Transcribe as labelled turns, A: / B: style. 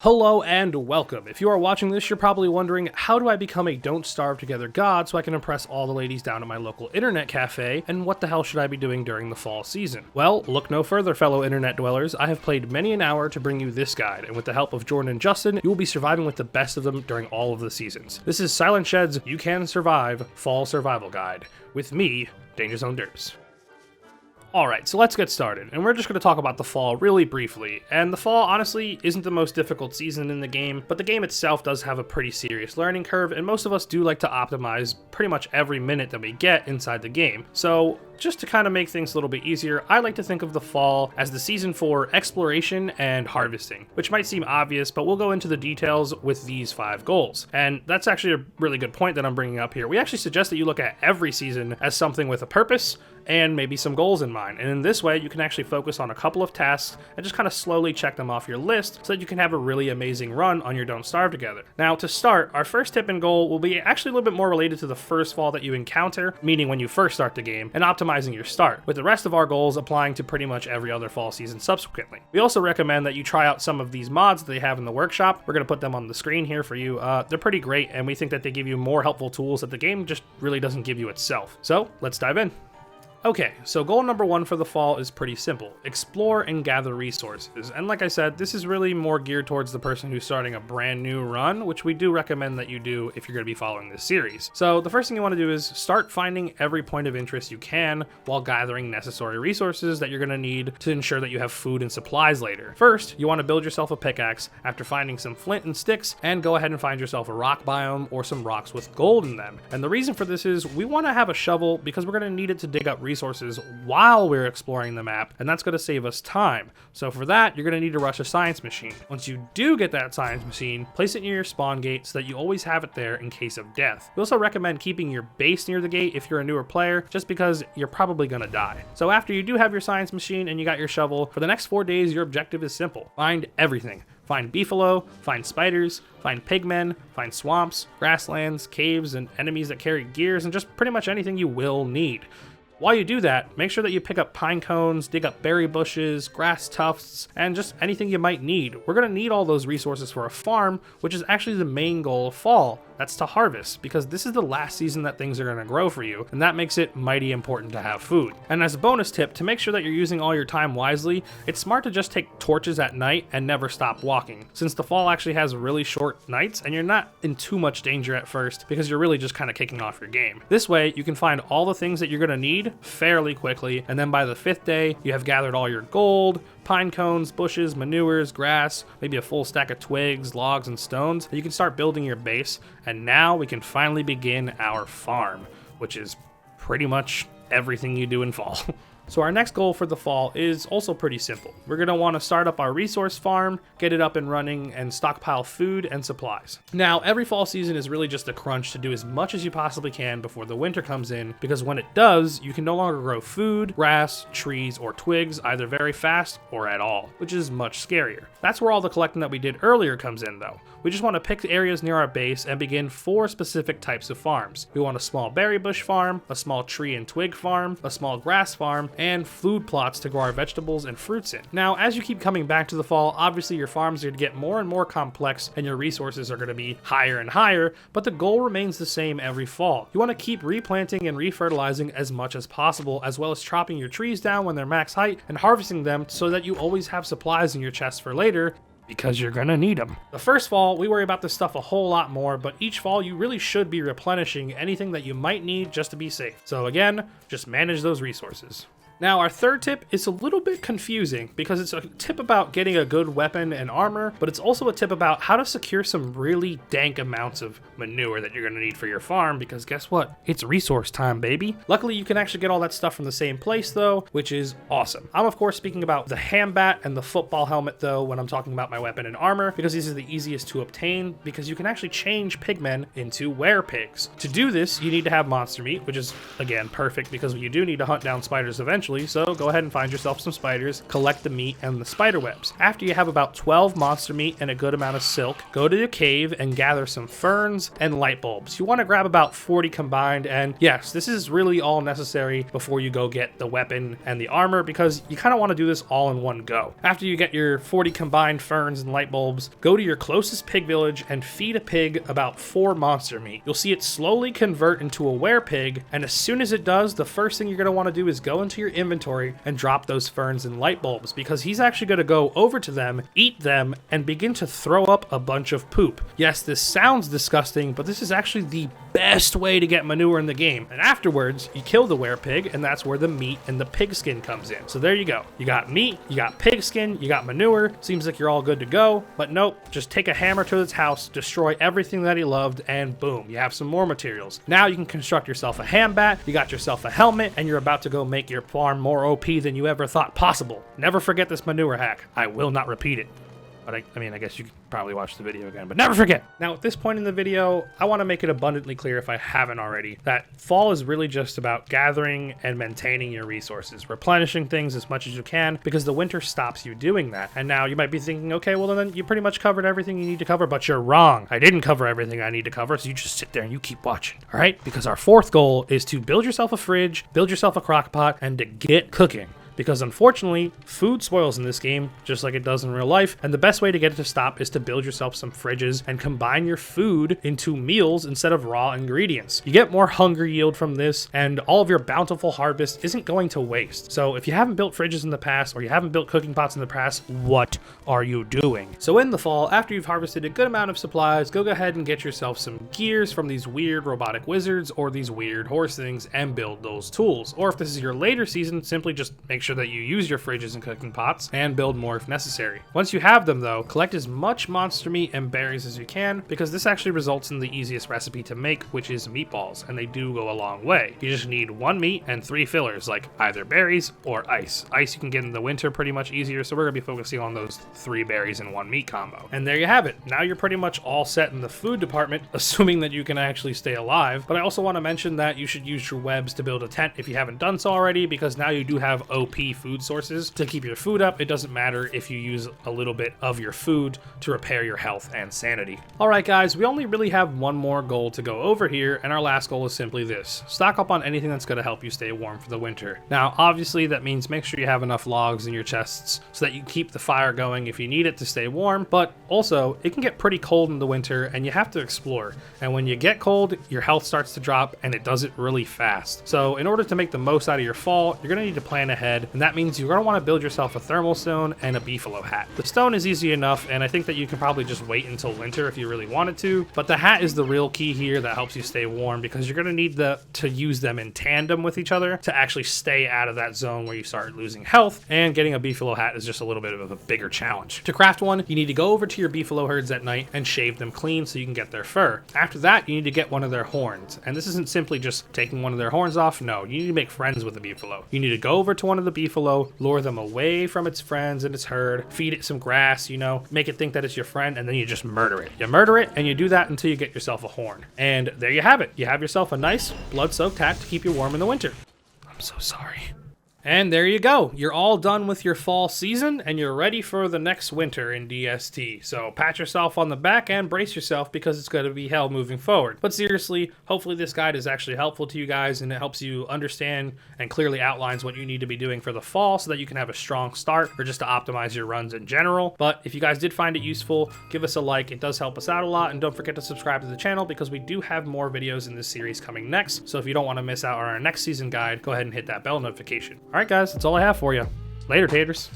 A: Hello and welcome. If you are watching this, you're probably wondering, how do I become a Don't Starve Together god so I can impress all the ladies down at my local internet cafe, and what the hell should I be doing during the fall season? Well, look no further, fellow internet dwellers. I have played many an hour to bring you this guide, and with the help of Jordan and Justin, you will be surviving with the best of them during all of the seasons. This is Silent Shed's You Can Survive Fall Survival Guide, with me, DangerZone Durs. Alright, so let's get started, and we're just going to talk about the fall really briefly. And the fall, honestly, isn't the most difficult season in the game, but the game itself does have a pretty serious learning curve, and most of us do like to optimize pretty much every minute that we get inside the game. So, just to kind of make things a little bit easier, I like to think of the fall as the season for exploration and harvesting, which might seem obvious, but we'll go into the details with these 5 goals. And that's actually a really good point that I'm bringing up here. We actually suggest that you look at every season as something with a purpose and maybe some goals in mind. And in this way, you can actually focus on a couple of tasks and just kind of slowly check them off your list so that you can have a really amazing run on your Don't Starve Together. Now, to start, our first tip and goal will be actually a little bit more related to the first fall that you encounter, meaning when you first start the game, and optimizing your start, with the rest of our goals applying to pretty much every other fall season subsequently. We also recommend that you try out some of these mods that they have in the workshop. We're going to put them on the screen here for you. They're pretty great, and we think that they give you more helpful tools that the game just really doesn't give you itself. So, let's dive in. Okay, so goal number 1 for the fall is pretty simple. Explore and gather resources. And like I said, this is really more geared towards the person who's starting a brand new run, which we do recommend that you do if you're going to be following this series. So the first thing you want to do is start finding every point of interest you can while gathering necessary resources that you're going to need to ensure that you have food and supplies later. First, you want to build yourself a pickaxe after finding some flint and sticks, and go ahead and find yourself a rock biome or some rocks with gold in them. And the reason for this is we want to have a shovel because we're going to need it to dig up resources while we're exploring the map, and that's going to save us time. So for that, you're going to need to rush a science machine. Once you do get that science machine, place it near your spawn gate so that you always have it there in case of death. We also recommend keeping your base near the gate if you're a newer player, just because you're probably going to die. So after you do have your science machine and you got your shovel, for the next 4 days, your objective is simple. Find everything. Find beefalo, find spiders, find pigmen, find swamps, grasslands, caves, and enemies that carry gears, and just pretty much anything you will need. While you do that, make sure that you pick up pine cones, dig up berry bushes, grass tufts, and just anything you might need. We're going to need all those resources for a farm, which is actually the main goal of fall. That's to harvest, because this is the last season that things are going to grow for you, and that makes it mighty important to have food. And as a bonus tip, to make sure that you're using all your time wisely, it's smart to just take torches at night and never stop walking, since the fall actually has really short nights, and you're not in too much danger at first, because you're really just kind of kicking off your game. This way, you can find all the things that you're going to need fairly quickly, and then by the 5th day, you have gathered all your gold, pine cones, bushes, manures, grass, maybe a full stack of twigs, logs, and stones, and you can start building your base, and now we can finally begin our farm, which is pretty much everything you do in fall. So our next goal for the fall is also pretty simple. We're going to want to start up our resource farm, get it up and running, and stockpile food and supplies. Now, every fall season is really just a crunch to do as much as you possibly can before the winter comes in, because when it does, you can no longer grow food, grass, trees, or twigs either very fast or at all, which is much scarier. That's where all the collecting that we did earlier comes in, though. We just want to pick areas near our base and begin 4 specific types of farms. We want a small berry bush farm, a small tree and twig farm, a small grass farm, and food plots to grow our vegetables and fruits in. Now, as you keep coming back to the fall, obviously your farms are going to get more and more complex and your resources are going to be higher and higher, but the goal remains the same every fall. You want to keep replanting and refertilizing as much as possible, as well as chopping your trees down when they're max height and harvesting them so that you always have supplies in your chest for later, because you're gonna need them. The first fall, we worry about this stuff a whole lot more, but each fall you really should be replenishing anything that you might need just to be safe. So again, just manage those resources. Now, our third tip is a little bit confusing because it's a tip about getting a good weapon and armor, but it's also a tip about how to secure some really dank amounts of manure that you're going to need for your farm, because guess what? It's resource time, baby. Luckily, you can actually get all that stuff from the same place, though, which is awesome. I'm, of course, speaking about the ham bat and the football helmet, though, when I'm talking about my weapon and armor, because these are the easiest to obtain, because you can actually change pigmen into werepigs. To do this, you need to have monster meat, which is, again, perfect, because you do need to hunt down spiders eventually, eventually, so go ahead and find yourself some spiders, collect the meat and the spider webs. After you have about 12 monster meat and a good amount of silk, go to the cave and gather some ferns and light bulbs. You want to grab about 40 combined, and yes, this is really all necessary before you go get the weapon and the armor, because you kind of want to do this all in one go. After you get your 40 combined ferns and light bulbs, go to your closest pig village and feed a pig about 4 monster meat. You'll see it slowly convert into a werepig, and as soon as it does, the first thing you're going to want to do is go into your inventory and drop those ferns and light bulbs, because he's actually going to go over to them, eat them, and begin to throw up a bunch of poop. Yes, this sounds disgusting, but this is actually the best way to get manure in the game. And afterwards, you kill the werepig, and that's where the meat and the pig skin comes in. So there you go. You got meat, you got pig skin, you got manure. Seems like you're all good to go, but nope. Just take a hammer to its house, destroy everything that he loved, and boom, you have some more materials. Now you can construct yourself a ham bat, you got yourself a helmet, and you're about to go make your farm more OP than you ever thought possible. Never forget this manure hack. I will not repeat it. But I guess you could probably watch the video again, but never forget. Now, at this point in the video, I want to make it abundantly clear, if I haven't already, that fall is really just about gathering and maintaining your resources, replenishing things as much as you can, because the winter stops you doing that. And now you might be thinking, okay, well then you pretty much covered everything you need to cover, but you're wrong. I didn't cover everything I need to cover, so you just sit there and you keep watching, all right? Because our fourth goal is to build yourself a fridge, build yourself a crock pot, and to get cooking. Because unfortunately, food spoils in this game, just like it does in real life, and the best way to get it to stop is to build yourself some fridges and combine your food into meals instead of raw ingredients. You get more hunger yield from this, and all of your bountiful harvest isn't going to waste. So if you haven't built fridges in the past, or you haven't built cooking pots in the past, what are you doing? So in the fall, after you've harvested a good amount of supplies, go ahead and get yourself some gears from these weird robotic wizards or these weird horse things and build those tools. Or if this is your later season, simply just make sure that you use your fridges and cooking pots and build more if necessary. Once you have them though, collect as much monster meat and berries as you can, because this actually results in the easiest recipe to make, which is meatballs, and they do go a long way. You just need 1 meat and 3 fillers, like either berries or ice. Ice you can get in the winter pretty much easier, so we're gonna be focusing on those 3 berries and 1 meat combo. And there you have it. Now you're pretty much all set in the food department, assuming that you can actually stay alive. But I also want to mention that you should use your webs to build a tent if you haven't done so already, because now you do have OP food sources to keep your food up. It doesn't matter if you use a little bit of your food to repair your health and sanity. All right, guys, we only really have one more goal to go over here, and our last goal is simply this: stock up on anything that's going to help you stay warm for the winter. Now, obviously, that means make sure you have enough logs in your chests so that you keep the fire going if you need it to stay warm, but also it can get pretty cold in the winter and you have to explore. And when you get cold, your health starts to drop, and it does it really fast. So in order to make the most out of your fall, you're going to need to plan ahead, and that means you're going to want to build yourself a thermal stone and a beefalo hat. The stone is easy enough, and I think that you can probably just wait until winter if you really wanted to, but the hat is the real key here that helps you stay warm, because you're going to need to use them in tandem with each other to actually stay out of that zone where you start losing health, and getting a beefalo hat is just a little bit of a bigger challenge. To craft one, you need to go over to your beefalo herds at night and shave them clean so you can get their fur. After that, you need to get one of their horns, and this isn't simply just taking one of their horns off. No, you need to make friends with the beefalo. You need to go over to one of the beefalo, lure them away from its friends and its herd, feed it some grass, make it think that it's your friend, and then you just murder it. You murder it, and you do that until you get yourself a horn. And there you have it. You have yourself a nice blood-soaked hat to keep you warm in the winter. I'm so sorry. And there you go. You're all done with your fall season, and you're ready for the next winter in DST. So pat yourself on the back and brace yourself, because it's going to be hell moving forward. But seriously, hopefully this guide is actually helpful to you guys, and it helps you understand and clearly outlines what you need to be doing for the fall so that you can have a strong start, or just to optimize your runs in general. But if you guys did find it useful, give us a like. It does help us out a lot, and don't forget to subscribe to the channel, because we do have more videos in this series coming next. So if you don't want to miss out on our next season guide, go ahead and hit that bell notification. All right, guys, that's all I have for you. Later, taters.